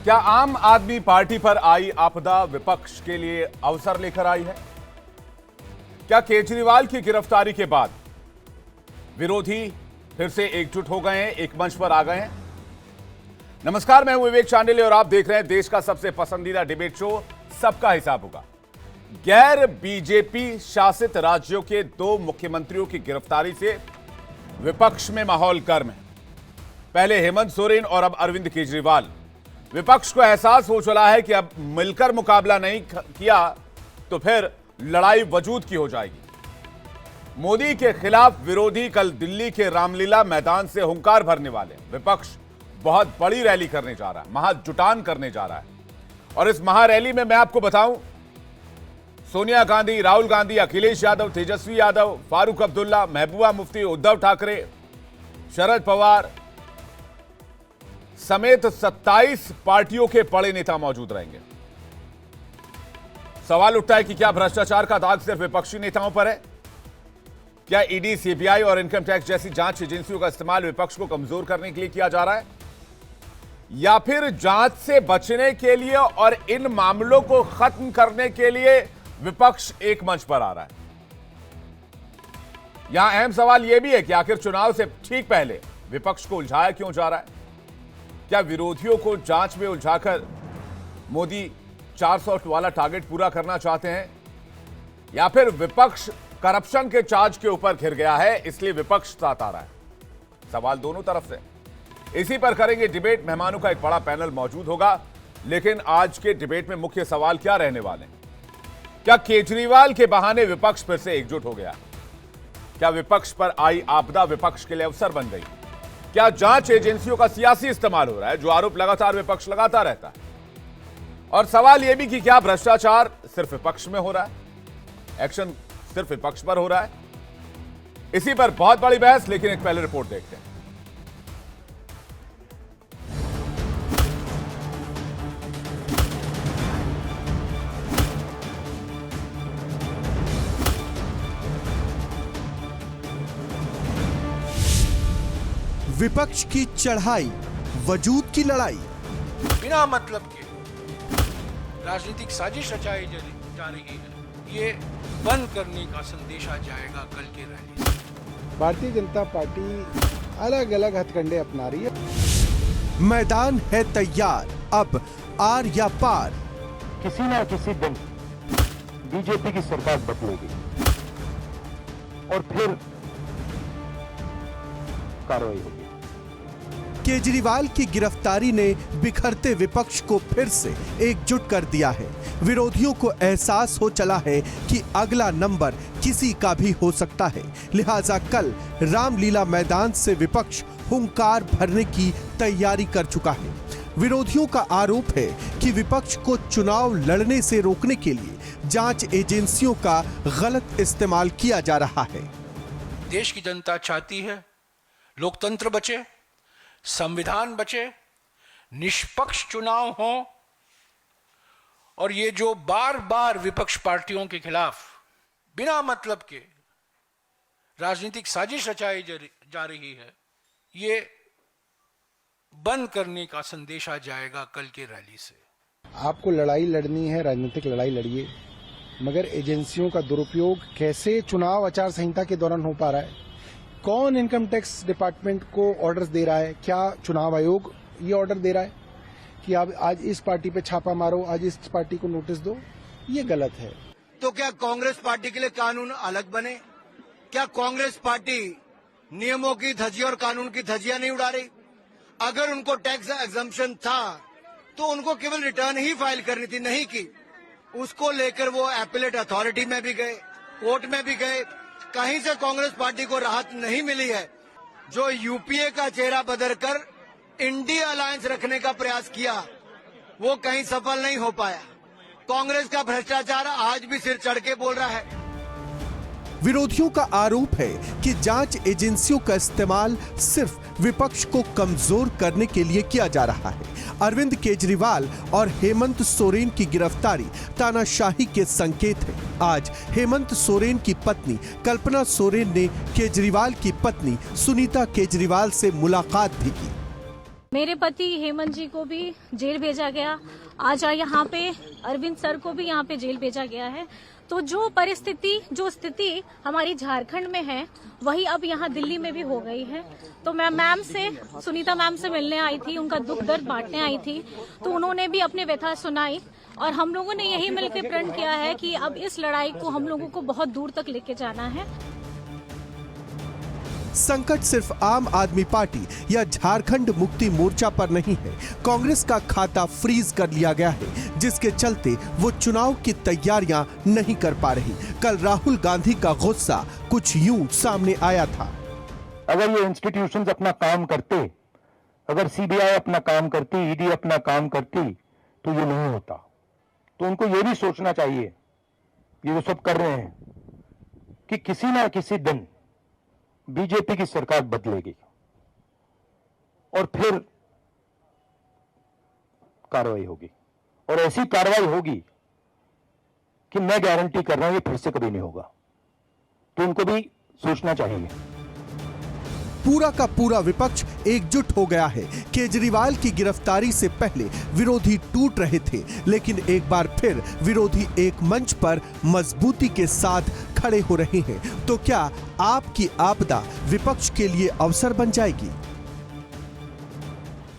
क्या आम आदमी पार्टी पर आई आपदा विपक्ष के लिए अवसर लेकर आई है? क्या केजरीवाल की गिरफ्तारी के बाद विरोधी फिर से एकजुट हो गए हैं, एक मंच पर आ गए हैं? नमस्कार, मैं हूं विवेक चांडिल्य और आप देख रहे हैं देश का सबसे पसंदीदा डिबेट शो सबका हिसाब होगा। गैर बीजेपी शासित राज्यों के 2 मुख्यमंत्रियों की गिरफ्तारी से विपक्ष में माहौल गर्म है। पहले हेमंत सोरेन और अब अरविंद केजरीवाल। विपक्ष को एहसास हो चला है कि अब मिलकर मुकाबला नहीं किया तो फिर लड़ाई वजूद की हो जाएगी। मोदी के खिलाफ विरोधी कल दिल्ली के रामलीला मैदान से हुंकार भरने वाले। विपक्ष बहुत बड़ी रैली करने जा रहा है, महाजुटान करने जा रहा है। और इस महारैली में मैं आपको बताऊं, सोनिया गांधी, राहुल गांधी, अखिलेश यादव, तेजस्वी यादव, फारूक अब्दुल्ला, महबूबा मुफ्ती, उद्धव ठाकरे, शरद पवार समेत 27 पार्टियों के बड़े नेता मौजूद रहेंगे। सवाल उठता है कि क्या भ्रष्टाचार का दाग सिर्फ विपक्षी नेताओं पर है? क्या ईडी, सीबीआई और इनकम टैक्स जैसी जांच एजेंसियों का इस्तेमाल विपक्ष को कमजोर करने के लिए किया जा रहा है, या फिर जांच से बचने के लिए और इन मामलों को खत्म करने के लिए विपक्ष एक मंच पर आ रहा है? यहां अहम सवाल यह भी है कि आखिर चुनाव से ठीक पहले विपक्ष को उलझाया क्यों जा रहा है? क्या विरोधियों को जांच में उलझाकर मोदी 400 वाला टारगेट पूरा करना चाहते हैं, या फिर विपक्ष करप्शन के चार्ज के ऊपर घिर गया है इसलिए विपक्ष साथ आ रहा है? सवाल दोनों तरफ से। इसी पर करेंगे डिबेट। मेहमानों का एक बड़ा पैनल मौजूद होगा, लेकिन आज के डिबेट में मुख्य सवाल क्या रहने वाले हैं? क्या केजरीवाल के बहाने विपक्ष फिर से एकजुट हो गया? क्या विपक्ष पर आई आपदा विपक्ष के लिए अवसर बन गई? क्या जांच एजेंसियों का सियासी इस्तेमाल हो रहा है, जो आरोप लगातार विपक्ष लगाता रहता है? और सवाल यह भी कि क्या भ्रष्टाचार सिर्फ विपक्ष में हो रहा है, एक्शन सिर्फ विपक्ष पर हो रहा है? इसी पर बहुत बड़ी बहस, लेकिन एक पहले रिपोर्ट देखते हैं। विपक्ष की चढ़ाई, वजूद की लड़ाई। बिना मतलब के राजनीतिक साजिश रचाई जा रही है, ये बंद करने का संदेश आ जाएगा कल के रैली से। भारतीय जनता पार्टी अलग अलग हथकंडे अपना रही है। मैदान है तैयार, अब आर या पार। किसी ना किसी दिन बीजेपी की सरकार बदलेगी और फिर कार्रवाई होगी। केजरीवाल की गिरफ्तारी ने बिखरते विपक्ष को फिर से एकजुट कर दिया है। विरोधियों को एहसास हो चला है कि अगला नंबर किसी का भी हो सकता है, लिहाजा कल रामलीला मैदान से विपक्ष हुंकार भरने की तैयारी कर चुका है। विरोधियों का आरोप है कि विपक्ष को चुनाव लड़ने से रोकने के लिए जांच एजेंसियों का गलत इस्तेमाल किया जा रहा है। देश की जनता चाहती है लोकतंत्र बचे, संविधान बचे, निष्पक्ष चुनाव हो, और ये जो बार बार विपक्ष पार्टियों के खिलाफ बिना मतलब के राजनीतिक साजिश रचाई जा रही है, ये बंद करने का संदेश आ जाएगा कल के रैली से। आपको लड़ाई लड़नी है, राजनीतिक लड़ाई लड़िए, मगर एजेंसियों का दुरुपयोग कैसे चुनाव आचार संहिता के दौरान हो पा रहा है? कौन इनकम टैक्स डिपार्टमेंट को ऑर्डर्स दे रहा है? क्या चुनाव आयोग ये ऑर्डर दे रहा है कि आप आज इस पार्टी पे छापा मारो, आज इस पार्टी को नोटिस दो? ये गलत है। तो क्या कांग्रेस पार्टी के लिए कानून अलग बने? क्या कांग्रेस पार्टी नियमों की धज्जियां और कानून की धज्जियां नहीं उड़ा रही? अगर उनको टैक्स एग्जम्पशन था तो उनको केवल रिटर्न ही फाइल करनी थी, नहीं की। उसको लेकर वो एपेलेट अथॉरिटी में भी गए, कोर्ट में भी गए, कहीं से कांग्रेस पार्टी को राहत नहीं मिली है। जो यूपीए का चेहरा बदलकर इंडिया अलायंस रखने का प्रयास किया, वो कहीं सफल नहीं हो पाया। कांग्रेस का भ्रष्टाचार आज भी सिर चढ़ के बोल रहा है। विरोधियों का आरोप है कि जांच एजेंसियों का इस्तेमाल सिर्फ विपक्ष को कमजोर करने के लिए किया जा रहा है। अरविंद केजरीवाल और हेमंत सोरेन की गिरफ्तारी तानाशाही के संकेत है। आज हेमंत सोरेन की पत्नी कल्पना सोरेन ने केजरीवाल की पत्नी सुनीता केजरीवाल से मुलाकात भी की। मेरे पति हेमंत जी को भी जेल भेजा गया। आज यहाँ पे अरविंद सर को भी यहाँ पे जेल भेजा गया है। तो जो परिस्थिति, जो स्थिति हमारी झारखंड में है, वही अब यहाँ दिल्ली में भी हो गई है। तो मैं मैम से, सुनीता मैम से मिलने आई थी, उनका दुख दर्द बांटने आई थी। तो उन्होंने भी अपनी व्यथा सुनाई और हम लोगों ने यही मिलकर प्रण किया है कि अब इस लड़ाई को हम लोगों को बहुत दूर तक लेके जाना है। संकट सिर्फ आम आदमी पार्टी या झारखंड मुक्ति मोर्चा पर नहीं है। कांग्रेस का खाता फ्रीज कर लिया गया है, जिसके चलते वो चुनाव की तैयारियां नहीं कर पा रही। कल राहुल गांधी का गुस्सा कुछ यूं सामने आया था। अगर ये इंस्टीट्यूशंस अपना काम करते, अगर सीबीआई अपना काम करती, ईडी अपना काम करती, तो ये नहीं होता। तो उनको ये भी सोचना चाहिए, ये जो सब कर रहे हैं, कि किसी ना किसी दिन बीजेपी की सरकार बदलेगी और फिर कार्रवाई होगी, और ऐसी कार्रवाई होगी कि मैं गारंटी कर रहा हूं ये फिर से कभी नहीं होगा। तो उनको भी सोचना चाहिए। पूरा का पूरा विपक्ष एकजुट हो गया है। केजरीवाल की गिरफ्तारी से पहले विरोधी टूट रहे थे, लेकिन एक बार फिर विरोधी एक मंच पर मजबूती के साथ खड़े हो रहे हैं। तो क्या आपकी आपदा विपक्ष के लिए अवसर बन जाएगी?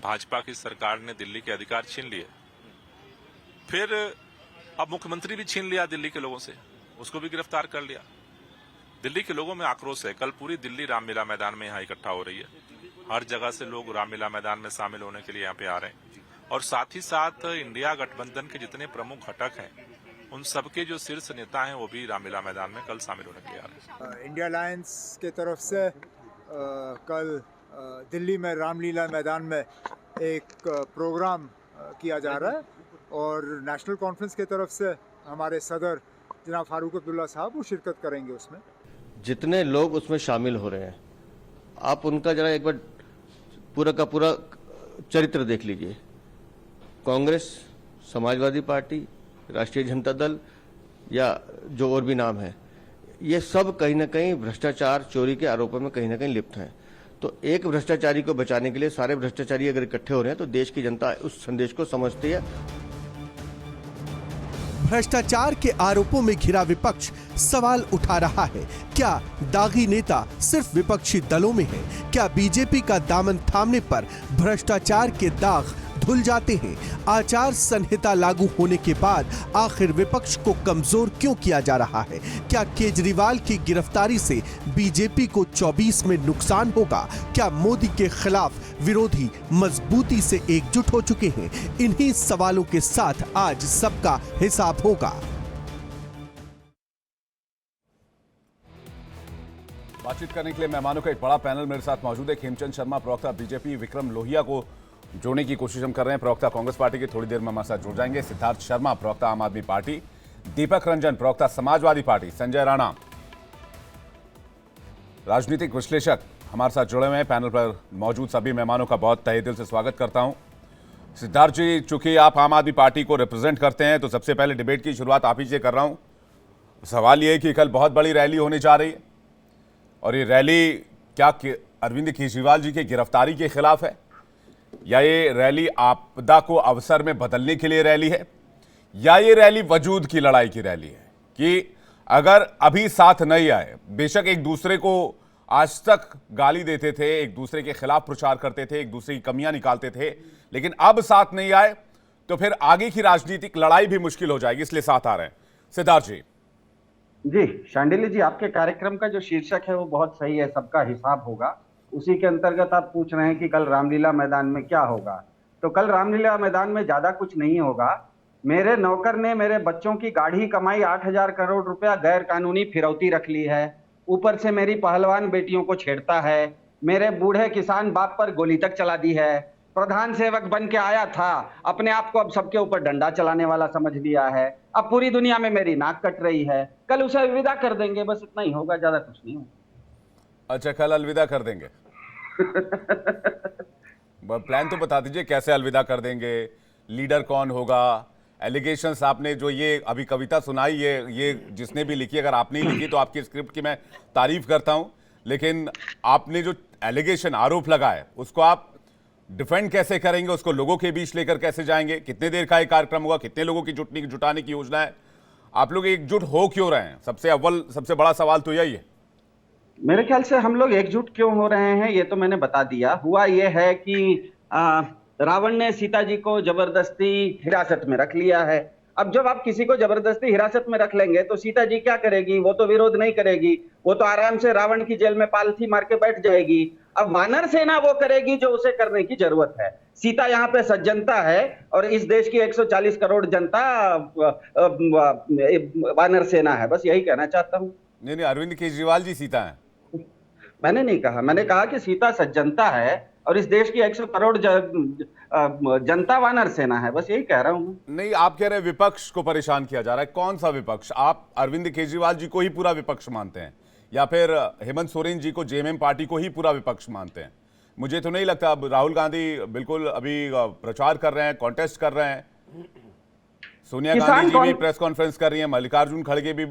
भाजपा की सरकार ने दिल्ली के अधिकार छीन लिए, फिर अब मुख्यमंत्री भी छीन लिया दिल्ली के लोगों से, उसको भी गिरफ्तार कर लिया। दिल्ली के लोगों में आक्रोश है। कल पूरी दिल्ली रामलीला मैदान में यहाँ इकट्ठा हो रही है। हर जगह से लोग रामलीला मैदान में शामिल होने के लिए यहाँ पे आ रहे हैं, और साथ ही साथ इंडिया गठबंधन के जितने प्रमुख घटक हैं, उन सबके जो शीर्ष नेता हैं, वो भी रामलीला मैदान में कल शामिल होने के लिए आ रहे हैं। इंडिया अलायंस के तरफ से कल दिल्ली में रामलीला मैदान में एक प्रोग्राम किया जा रहा है, और नेशनल कॉन्फ्रेंस के तरफ से हमारे सदर जनाब फारूक अब्दुल्ला साहब वो शिरकत करेंगे। उसमें जितने लोग उसमें शामिल हो रहे हैं, आप उनका जरा एक बार पूरा का पूरा चरित्र देख लीजिए। कांग्रेस, समाजवादी पार्टी, राष्ट्रीय जनता दल या जो और भी नाम है, ये सब कहीं ना कहीं भ्रष्टाचार, चोरी के आरोपों में कहीं ना कहीं लिप्त हैं। तो एक भ्रष्टाचारी को बचाने के लिए सारे भ्रष्टाचारी अगर इकट्ठे हो रहे हैं, तो देश की जनता उस संदेश को समझती है। भ्रष्टाचार के आरोपों में घिरा विपक्ष सवाल उठा रहा है। क्या दागी नेता सिर्फ विपक्षी दलों में है? क्या बीजेपी का दामन थामने पर भ्रष्टाचार के दाग धुल जाते हैं? आचार संहिता लागू होने के बाद आखिर विपक्ष को कमजोर क्यों किया जा रहा है? क्या केजरीवाल की गिरफ्तारी से बीजेपी को 24 में नुकसान होगा? क्या मोदी के खिलाफ विरोधी मजबूती से एकजुट हो चुके हैं? इन्हीं सवालों के साथ आज सबका हिसाब होगा। बातचीत करने के लिए मेहमानों का एक बड़ा पैनल मेरे साथ मौजूद है। खेमचंद शर्मा प्रवक्ता बीजेपी, विक्रम लोहिया को जोड़ने की कोशिश हम कर रहे हैं, प्रवक्ता कांग्रेस पार्टी के, थोड़ी देर में हमारे साथ जुड़ जाएंगे। सिद्धार्थ शर्मा प्रवक्ता आम आदमी पार्टी, दीपक रंजन प्रवक्ता समाजवादी पार्टी, संजय राणा राजनीतिक विश्लेषक हमारे साथ जुड़े हुए हैं। पैनल पर मौजूद सभी मेहमानों का बहुत तहे दिल से स्वागत करता हूं। सिद्धार्थ जी, चूंकि आप आम आदमी पार्टी को रिप्रेजेंट करते हैं, तो सबसे पहले डिबेट की शुरुआत आप ही से कर रहा हूं। सवाल यह है कि कल बहुत बड़ी रैली होने जा रही है, और ये रैली क्या अरविंद केजरीवाल जी की गिरफ्तारी के खिलाफ है, या ये रैली आपदा को अवसर में बदलने के लिए रैली है, या ये रैली वजूद की लड़ाई की रैली है कि अगर अभी साथ नहीं आए, बेशक एक दूसरे को आज तक गाली देते थे, एक दूसरे के खिलाफ प्रचार करते थे, एक दूसरे की कमियां निकालते थे, लेकिन अब साथ नहीं आए तो फिर आगे की राजनीतिक लड़ाई भी मुश्किल हो जाएगी, इसलिए साथ आ रहे हैं। सिद्धार्थ जी। जी शांडिल्य जी, आपके कार्यक्रम का जो शीर्षक है वो बहुत सही है, सबका हिसाब होगा। उसी के अंतर्गत आप पूछ रहे हैं कि कल रामलीला मैदान में क्या होगा। तो कल रामलीला मैदान में ज्यादा कुछ नहीं होगा। मेरे नौकर ने मेरे बच्चों की गाढ़ी कमाई 8,000 करोड़ रुपया गैर कानूनी फिरौती रख ली है, ऊपर से मेरी पहलवान बेटियों को छेड़ता है, मेरे बूढ़े किसान बाप पर गोली तक चला दी है, प्रधान सेवक बन के आया था, अपने आप को अब सबके ऊपर डंडा चलाने वाला समझ लिया है, अब पूरी दुनिया में मेरी नाक कट रही है। कल उसे अलविदा कर देंगे, बस इतना ही होगा, ज्यादा कुछ नहीं होगा। अच्छा, कल अलविदा कर देंगे। प्लान तो बता दीजिए, कैसे अलविदा कर देंगे, लीडर कौन होगा, एलिगेशंस आपने जो ये अभी कविता सुनाई, ये जिसने भी लिखी, अगर आपने ही लिखी तो आपकी स्क्रिप्ट की मैं तारीफ करता हूं, लेकिन आपने जो एलिगेशन, आरोप लगाए, उसको आप डिफेंड कैसे करेंगे, उसको लोगों के बीच लेकर कैसे जाएंगे, कितने देर का ये कार्यक्रम होगा, कितने लोगों की जुटाने की योजना है, आप लोग एकजुट हो क्यों रहे हैं? सबसे बड़ा सवाल तो यही है। मेरे ख्याल से हम लोग एकजुट क्यों हो रहे हैं ये तो मैंने बता दिया। हुआ ये है कि रावण ने सीता जी को जबरदस्ती हिरासत में रख लिया है। अब जब आप किसी को जबरदस्ती हिरासत में रख लेंगे तो सीता जी क्या करेगी? वो तो विरोध नहीं करेगी, वो तो आराम से रावण की जेल में पालथी मार के बैठ जाएगी। अब वानर सेना वो करेगी जो उसे करने की जरूरत है। सीता यहाँ पे सज्जनता है और इस देश की 140 करोड़ जनता वानर सेना है। बस यही कहना चाहता हूँ। नहीं, अरविंद केजरीवाल जी सीता है। मैंने नहीं कहा, मैंने कहा कि सीता सज्जनता है और इस देश की 100 करोड़ जनता वानर सेना है। बस यही कह रहा हूं। नहीं, आप कह रहे हैं विपक्ष को परेशान किया जा रहा है। कौन सा विपक्ष? आप अरविंद केजरीवाल जी को ही पूरा विपक्ष मानते हैं या फिर हेमंत सोरेन जी को, जेएमएम पार्टी को ही पूरा विपक्ष मानते हैं? मुझे तो नहीं लगता। राहुल गांधी बिल्कुल अभी प्रचार कर रहे हैं, कॉन्टेस्ट कर रहे हैं, सोनिया गांधी जी भी प्रेस कॉन्फ्रेंस कर रही है, मल्लिकार्जुन खड़गे भी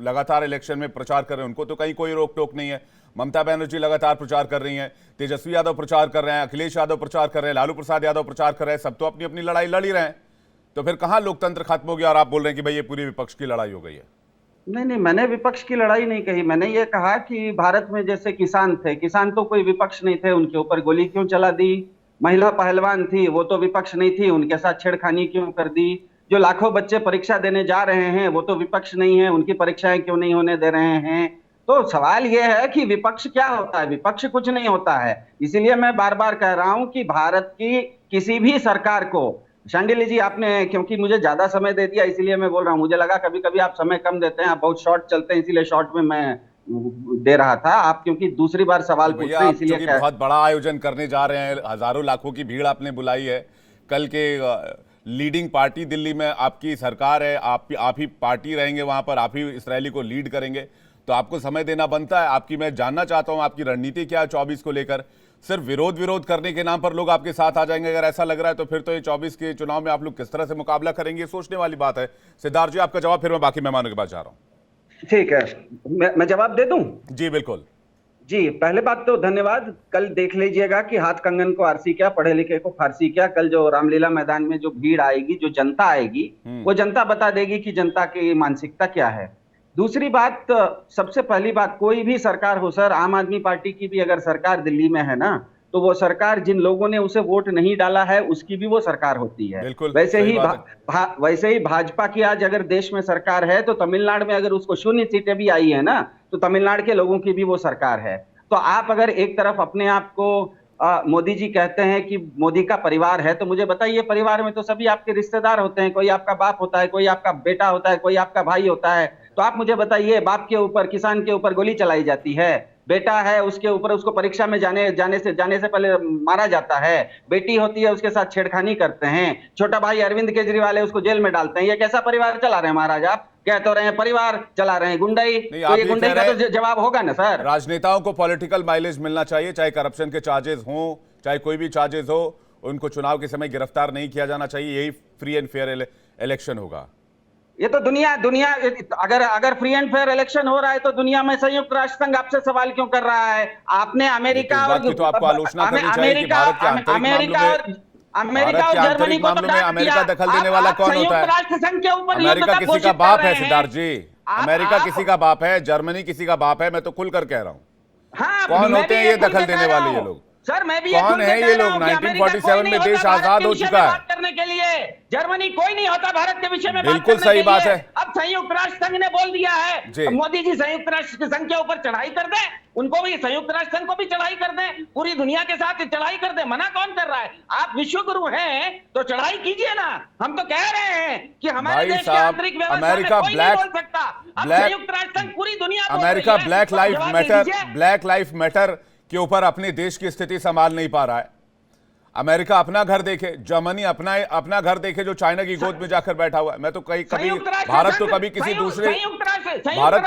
लगातार इलेक्शन में प्रचार कर रहे हैं, उनको तो कहीं कोई रोक टोक नहीं है। ममता बनर्जी लगातार प्रचार कर रही हैं, तेजस्वी यादव प्रचार कर रहे हैं, अखिलेश यादव प्रचार कर रहे हैं, लालू प्रसाद यादव प्रचार कर रहे हैं, सब तो अपनी अपनी लड़ाई लड़ ही रहे हैं। तो फिर कहां लोकतंत्र खत्म हो गया और आप बोल रहे हैं कि भाई ये पूरी विपक्ष की लड़ाई हो गई है? नहीं, मैंने विपक्ष की लड़ाई नहीं कही। मैंने ये कहा कि भारत में जैसे किसान थे, किसान तो कोई विपक्ष नहीं थे, उनके ऊपर गोली क्यों चला दी? महिला पहलवान थी, वो तो विपक्ष नहीं थी, उनके साथ छेड़खानी क्यों कर दी? जो लाखों बच्चे परीक्षा देने जा रहे हैं वो तो विपक्ष नहीं है, उनकी परीक्षाएं क्यों नहीं होने दे रहे हैं? तो सवाल यह है कि विपक्ष क्या होता है? विपक्ष कुछ नहीं होता है। इसीलिए मैं बार बार कह रहा हूं कि भारत की किसी भी सरकार को, शांडिल्य जी आपने क्योंकि मुझे ज्यादा समय दे दिया इसीलिए मैं बोल रहा हूं, मुझे लगा कभी कभी आप समय कम देते हैं, आप बहुत शॉर्ट चलते हैं, इसीलिए शॉर्ट में मैं दे रहा था। आप क्योंकि दूसरी बार सवाल पूछ रहे हैं इसलिए बहुत बड़ा आयोजन करने जा रहे हैं, हजारों लाखों की भीड़ आपने बुलाई है, कल के लीडिंग पार्टी दिल्ली में आपकी सरकार है, आप ही पार्टी रहेंगे वहां पर, आप ही इस रैली को लीड करेंगे, तो आपको समय देना बनता है। आपकी मैं जानना चाहता हूं आपकी रणनीति क्या है 24 को लेकर? सिर्फ विरोध करने के नाम पर लोग आपके साथ आ जाएंगे अगर ऐसा लग रहा है तो फिर तो ये 24 के चुनाव में आप लोग किस तरह से मुकाबला करेंगे, सोचने वाली बात है। सिद्धार्थ जी आपका जवाब, फिर मैं बाकी मेहमानों के पास जा रहा हूं। ठीक है, मैं जवाब दे दूं? जी बिल्कुल जी। पहले बात तो धन्यवाद। कल देख लीजिएगा कि हाथ कंगन को आरसी क्या, पढ़े लिखे को फारसी क्या। कल जो रामलीला मैदान में जो भीड़ आएगी, जो जनता आएगी, वो जनता बता देगी कि जनता की मानसिकता क्या है। दूसरी बात, सबसे पहली बात, कोई भी सरकार हो सर, आम आदमी पार्टी की भी अगर सरकार दिल्ली में है ना, तो वो सरकार जिन लोगों ने उसे वोट नहीं डाला है उसकी भी वो सरकार होती है। वैसे ही भाजपा की आज अगर देश में सरकार है तो तमिलनाडु में अगर उसको 0 सीटें भी आई है ना, तो तमिलनाडु के लोगों की भी वो सरकार है। तो आप अगर एक तरफ अपने आप को मोदी जी कहते हैं कि मोदी का परिवार है, तो मुझे बताइए परिवार में तो सभी आपके रिश्तेदार होते हैं, कोई आपका बाप होता है, कोई आपका बेटा होता है, कोई आपका भाई होता है। तो आप मुझे बताइए, बाप के ऊपर, किसान के ऊपर गोली चलाई जाती है, बेटा है उसके ऊपर उसको परीक्षा में जाने से पहले मारा जाता है, बेटी होती है उसके साथ छेड़खानी करते हैं, छोटा भाई अरविंद केजरीवाल है उसको जेल में डालते हैं। ये कैसा परिवार चला रहे हैं महाराज? आप कह तो रहे हैं परिवार चला रहे हैं, गुंडाई, तो ये गुंडाई का तो जवाब होगा ना सर। राजनेताओं को पॉलिटिकल माइलेज मिलना चाहिए, चाहे करप्शन के चार्जेस हों, चाहे कोई भी चार्जेस हो, उनको चुनाव के समय गिरफ्तार नहीं किया जाना चाहिए। यही फ्री एंड फेयर इलेक्शन होगा। ये तो दुनिया अगर फ्री एंड फेयर इलेक्शन हो रहा है तो दुनिया में संयुक्त राष्ट्र संघ आपसे सवाल क्यों कर रहा है? आपने अमेरिका और तो आपको आलोचना करनी चाहिए कि भारत के अमेरिका और जर्मनी को तो अमेरिका दखल देने वाला कौन होता है? राष्ट्र संघ के ऊपर अमेरिका किसी का बाप है सिद्धार्थ जी, अमेरिका किसी का बाप है, जर्मनी किसी का बाप है, मैं तो खुलकर कह रहा हूँ। कौन होते हैं ये दखल देने वाले ये लोग? सर मैं भी कौन है ये लोग? 1947 में देश आजाद हो चुका है। करने के लिए जर्मनी कोई नहीं होता भारत के विषय में। बिल्कुल सही बात है। अब संयुक्त राष्ट्र संघ ने बोल दिया है, मोदी जी संयुक्त राष्ट्र संघ के ऊपर चढ़ाई कर दे, उनको भी संयुक्त राष्ट्र संघ को भी चढ़ाई कर दे, पूरी दुनिया के साथ चढ़ाई कर दे। मना कौन कर रहा है? आप विश्व गुरु हैं तो चढ़ाई कीजिए ना। हम तो कह रहे हैं कि हमारे देश की आंतरिक व्यवस्था में कोई नहीं बोल सकता। अब संयुक्त राष्ट्र संघ पूरी दुनिया अमेरिका ब्लैक लाइफ मैटर के ऊपर अपने देश की स्थिति संभाल नहीं पा रहा है। अमेरिका अपना घर देखे, जर्मनी अपना घर देखे जो चाइना की गोद में जाकर बैठा हुआ है। मैं तो कभी भारत तो कभी किसी दूसरे भारत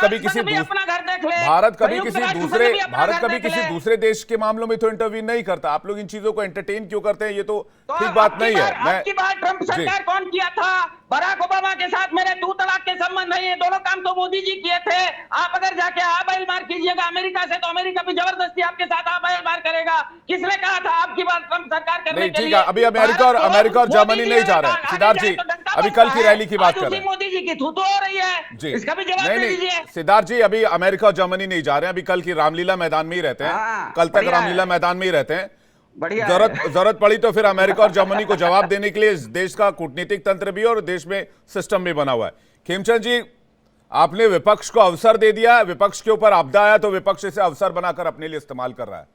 कभी किसी दूसरे देश के मामलों में तो इंटरवीन नहीं करता। आप लोग इन चीजों को एंटरटेन क्यों करते हैं? ये तो ठीक बात नहीं है। आपकी बात ट्रंप सरकार कौन किया था? बराक ओबामा के साथ मेरे 2 तलाक के संबंध नहीं है, दोनों काम तो मोदी जी किए थे। आप अगर जाके आबाइल मार कीजिएगा अमेरिका से, तो अमेरिका भी जबरदस्ती आपके साथ आबाइल मार करेगा। किसने कहा था आपकी बात ट्रंप सरकार करने के लिए? ठीक है, अभी अमेरिका और जर्मनी नहीं जा रहे हैं सिद्धार्थ जी, अभी कल की रैली की बात कर रहे हैं। मोदी जी की थूतू हो रही है जी, इसका भी जवाब दे दीजिए। सिद्धार्थ जी, अभी अमेरिका और जर्मनी नहीं जा रहे हैं, अभी कल की रामलीला मैदान में ही रहते हैं, कल तक रामलीला मैदान में ही रहते हैं। जरूरत पड़ी तो फिर अमेरिका और जर्मनी को जवाब देने के लिए इस देश का कूटनीतिक तंत्र भी और देश में सिस्टम भी बना हुआ है। खेमचंद जी, आपने विपक्ष को अवसर दे दिया, विपक्ष के ऊपर आपदा आया तो विपक्ष इसे अवसर बनाकर अपने लिए इस्तेमाल कर रहा है।